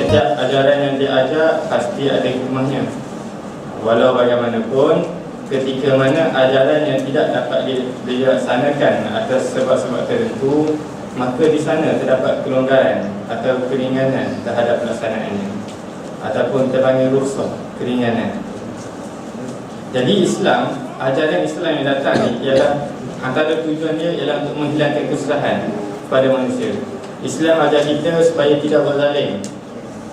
setiap ajaran yang diajar pasti ada hikmahnya. Walau bagaimanapun, ketika mana ajaran yang tidak dapat dilaksanakan atas sebab-sebab tertentu, maka di sana terdapat kelonggaran atau keringanan terhadap pelaksanaannya, ataupun terpanggil rukhsah, keringanan. Jadi Islam, ajaran Islam yang datang ni ialah antara tujuan dia ialah untuk menghilangkan kesusahan pada manusia. Islam ajar kita supaya tidak buat zalim.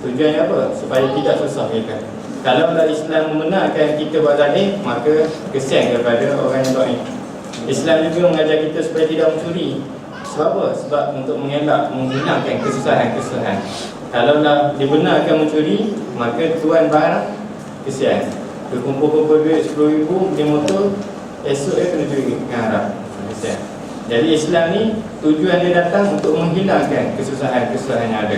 Tujuannya apa? Supaya tidak susah kita. Kalaulah Islam membenarkan kita buat zalim, maka kesian kepada orang yang zalim. Islam juga mengajar kita supaya tidak mencuri. Sebab apa? Sebab untuk mengelak, menghilangkan kesusahan-kesusahan. Kalaulah dibenarkan mencuri, maka tuan barang kesian. Dia kumpul-kumpul duit 10,000 beli motor, esok dia kena curi dengan harap. Kesian. Jadi Islam ni tujuan dia datang untuk menghilangkan kesusahan-kesusahan yang ada.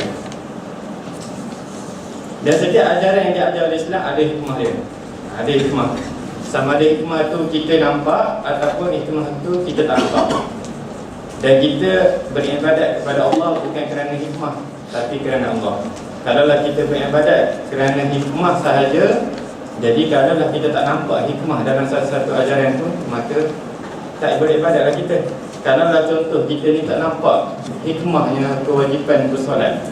Dan setiap ajaran yang diajar oleh Islam ada hikmah dia. Ada hikmah. Sama ada hikmah tu kita nampak ataupun hikmah tu kita tak nampak. Dan kita beribadat kepada Allah bukan kerana hikmah, tapi kerana Allah. Kalaulah kita beribadat kerana hikmah sahaja, jadi kalaulah kita tak nampak hikmah dalam satu ajaran tu, maka tak beribadatlah kita. Kalaulah contoh kita ni tak nampak hikmahnya kewajipan bersolat,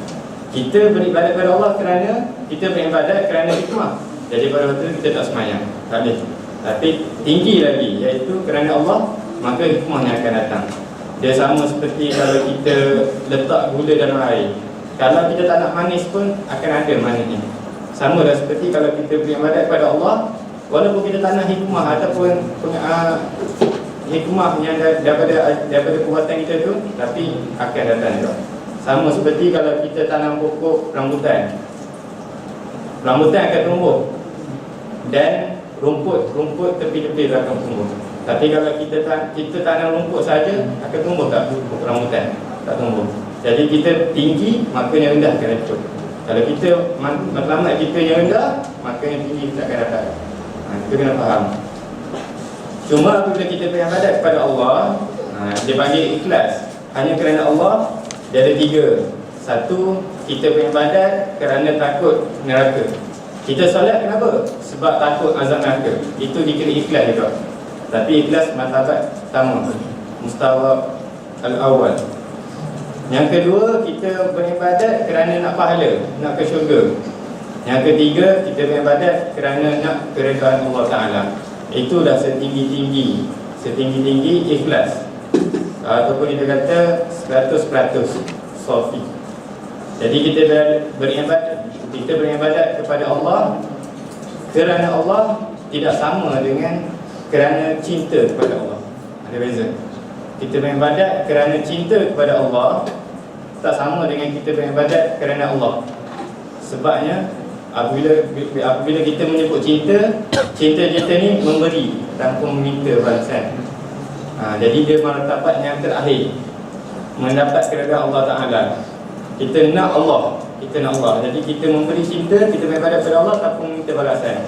kita beribadat kepada Allah kerana kita beribadat kerana hikmah, jadi pada waktu kita tak semayang, tak boleh. Tapi tinggi lagi, iaitu kerana Allah, maka hikmahnya akan datang. Dia sama seperti kalau kita letak gula dalam air, kalau kita tak nak manis pun akan ada manisnya. Sama lah seperti kalau kita beribadat kepada Allah, walaupun kita tak nak hikmah ataupun hikmah yang daripada perbuatan kita tu, tapi akan datang juga. Sama seperti kalau kita tanam pokok rambutan, rambutan akan tumbuh, dan rumput tepi-tepi akan tumbuh. Tapi kalau kita tanam rumput saja, akan tumbuh tak pokok rambutan? Tak tumbuh. Jadi kita tinggi, maka yang rendah akan ikut. Kalau kita matlamat kita yang rendah, maka yang tinggi kita akan dapat. Kita kena faham. Cuma apabila kita beribadat kepada Allah, dia panggil ikhlas, hanya kerana Allah. Dia ada 3. Satu, kita beribadat kerana takut neraka. Kita solat kenapa? Sebab takut azab neraka. Itu dikira ikhlas juga. Tapi ikhlas martabat pertama, mustawa al-awwal. Yang kedua, kita beribadat kerana nak pahala, nak ke syurga. Yang ketiga, kita beribadat kerana nak keredaan Allah Ta'ala. Itulah setinggi-tinggi ikhlas, ataupun kita kata 100% sofi. Jadi kita beribadat kepada Allah kerana Allah, tidak sama dengan kerana cinta kepada Allah. Ada beza. Kita beribadat kerana cinta kepada Allah tak sama dengan kita beribadat kerana Allah. Sebabnya apabila kita menyebut cinta kita ni memberi tanpa meminta balasan. Jadi dia martabat yang terakhir, mendapat keredaan Allah Ta'ala. Kita nak Allah. Jadi kita memberi cinta, kita beribadat kepada Allah tanpa meminta balasan.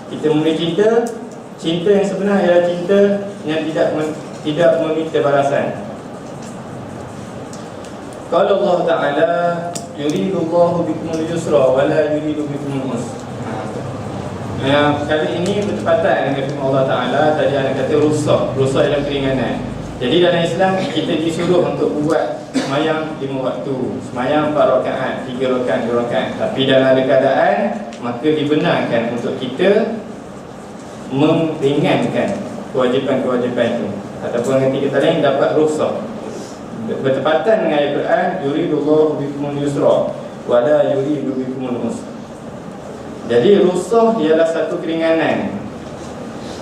Kita memberi cinta yang sebenar ialah cinta yang tidak meminta balasan. Kalau Allah Ta'ala yuridullahu bikumul yusra wa la yuridu bikumul usra. Kali ini bertepatan dengan firman Allah Ta'ala. Tadi ada kata rukhsah dalam keringanan. Jadi dalam Islam kita disuruh untuk buat semayang 5 waktu, semayang 4 rakaat, 3 rakaat, 2 rakaat. Tapi dalam ada keadaan, maka dibenarkan untuk kita meringankan kewajipan-kewajipan itu, ataupun dengan kata lain dapat rukhsah. Bertepatan dengan ayat Quran, yuridullahu bikumul yusra wa la yuridu bikumul usra. Jadi rukhsah ialah satu keringanan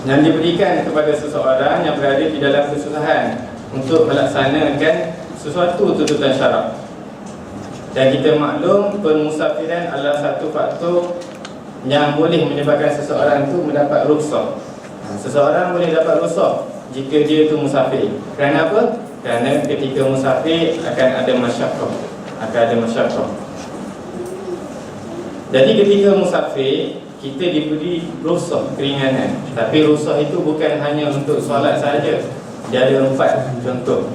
yang diberikan kepada seseorang yang berada di dalam kesusahan untuk melaksanakan sesuatu tuntutan syarak. Dan kita maklum permusafiran adalah satu faktor yang boleh menyebabkan seseorang itu mendapat rukhsah. Seseorang boleh dapat rukhsah jika dia itu musafir. Kerana apa? Kerana ketika musafir akan ada masyaqqah. Jadi ketika musafir, kita diberi rukhsah, keringanan. Tapi rukhsah itu bukan hanya untuk solat sahaja. Dia ada 4 contoh.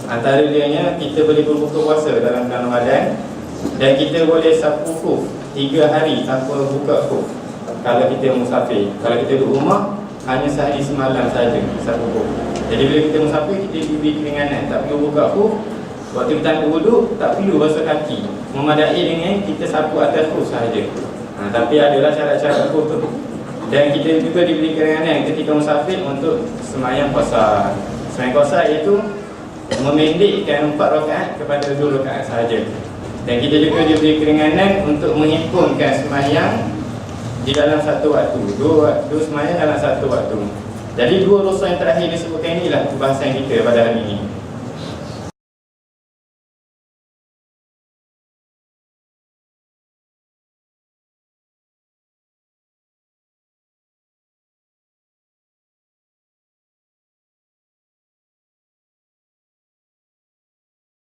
Antara dianya, kita boleh berbuka puasa dalam bulan Ramadan, dan kita boleh sapu wukuf 3 hari tanpa buka khuf kalau kita musafir. Kalau kita duduk rumah, hanya sehari semalam saja satu khuf. Jadi bila kita musafir, kita diberi keringanan, tak perlu buka khuf. Waktu kita nak wuduk, tak perlu basuh kaki, memadai dengan kita sapu atas khuf sahaja. Tapi adalah syarat-syarat khuf tu. Dan kita juga diberi keringanan ketika musafir untuk semayang qasar. Semayang qasar iaitu memendekkan 4 rakaat kepada 2 rakaat sahaja. Dan kita juga diberi keringanan untuk menghimpunkan semayang di dalam satu waktu, dua semayang dalam satu waktu. Jadi 2 dosa yang terakhir disebutkan inilah pembahasan kita pada hari ini.